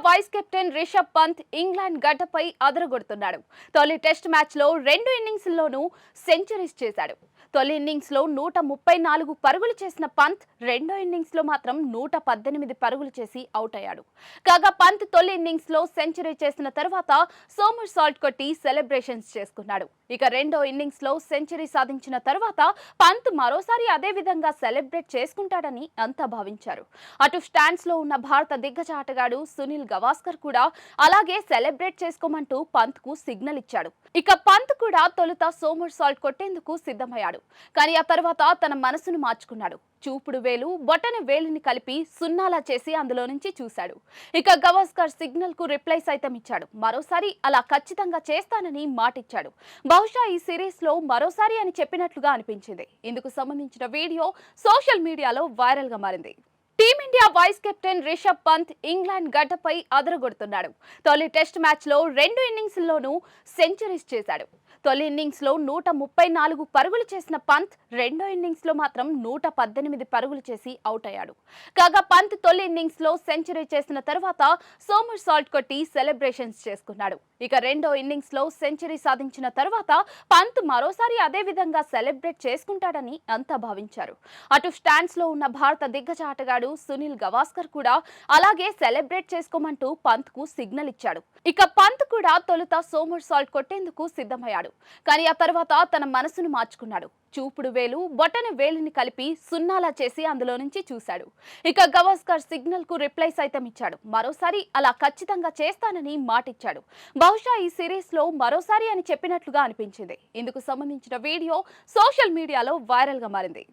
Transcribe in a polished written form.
Vice captain Rishabh Pant England గడ్డపై అదరగొడుతున్నాడు. తొలి టెస్ట్ మ్యాచ్లో 2 ఇన్నింగ్స్లోనూ సెంచరీస్ చేశాడు. తొలి ఇన్నింగ్స్లో 134 పరుగులు చేసిన పంత్ రెండో ఇన్నింగ్స్లో మాత్రం 118 పరుగులు చేసి అవుట్ అయ్యాడు. కాగా పంత్ తొలి ఇన్నింగ్స్లో సెంచరీ చేసిన తర్వాత సోమర్ సాల్ట్ కొట్టి సెలబ్రేషన్స్ చేసుకున్నాడు. ఇక రెండో ఇన్నింగ్స్లో సెంచరీ సాధించిన తర్వాత పంత్ మరోసారి అదే విధంగా సెలబ్రేట్ చేసుకుంటాడని అంతా భావించారు. అటు స్టాండ్స్ లో ఉన్న భారత దిగ్గజ ఆటగాడు సునీల్ గవాస్కర్ కూడా అలాగే సెలబ్రేట్ చేసుకోమంటూ పంత్ కు సిగ్నల్ ఇచ్చాడు. ఇక పంత్ కూడా తొలుత సోమర్ సాల్ట్ కొట్టేందుకు సిద్ధమయ్యాడు. కానీ ఆ తర్వాత తన మనసును మార్చుకున్నాడు. చూపుడు వేలు బొటన వేలిని కలిపి సున్నాలా చేసి అందులో నుంచి చూశాడు. ఇక గవాస్కర్ సిగ్నల్ కు రిప్లై సైతం ఇచ్చాడు. మరోసారి అలా ఖచ్చితంగా చేస్తానని మాటిచ్చాడు. బహుశా ఈ సిరీస్ లో మరోసారి అని చెప్పినట్లుగా అనిపించింది. ఇందుకు సంబంధించిన వీడియో సోషల్ మీడియాలో వైరల్ గా మారింది. Team India vice captain Rishabh Pant England గడ్డపై అదరగొడుతున్నాడు. తొలి టెస్ట్ మ్యాచ్లో 2 ఇన్నింగ్స్లోనూ సెంచరీస్ చేశాడు. తొలి ఇన్నింగ్స్లో 134 పరుగులు చేసిన పంత్ రెండో ఇన్నింగ్స్లో మాత్రం 118 పరుగులు చేసి అవుట్ అయ్యాడు. కాగా పంత్ తొలి ఇన్నింగ్స్లో సెంచరీ చేసిన తర్వాత సోమర్ సాల్ట్ కొట్టి సెలబ్రేషన్స్ చేసుకున్నాడు. ఇక రెండో ఇన్నింగ్స్లో సెంచరీ సాధించిన తర్వాత పంత్ మరోసారి అదే విధంగా సెలబ్రేట్ చేసుకుంటాడని అంతా భావించారు. అటు స్టాండ్స్ లో ఉన్న భారత దిగ్గజ ఆటగాడు సునీల్ గవాస్కర్ కూడా అలాగే సెలబ్రేట్ చేసుకోమంటూ పంత్ కు సిగ్నల్ ఇచ్చాడు. ఇక పంత్ కూడా తొలుత సోమర్ సాల్ట్ కొట్టేందుకు సిద్ధమయ్యాడు. కానీ ఆ తర్వాత తన మనసును మార్చుకున్నాడు. చూపుడు వేలు బొటన వేలిని కలిపి సున్నాలా చేసి అందులో నుంచి చూశాడు. ఇక గవాస్కర్ సిగ్నల్ కు రిప్లై సైతం ఇచ్చాడు. మరోసారి అలా ఖచ్చితంగా చేస్తానని మాటిచ్చాడు. బహుశా ఈ సిరీస్ లో మరోసారి అని చెప్పినట్లుగా అనిపించింది. ఇందుకు సంబంధించిన వీడియో సోషల్ మీడియాలో వైరల్ గా మారింది.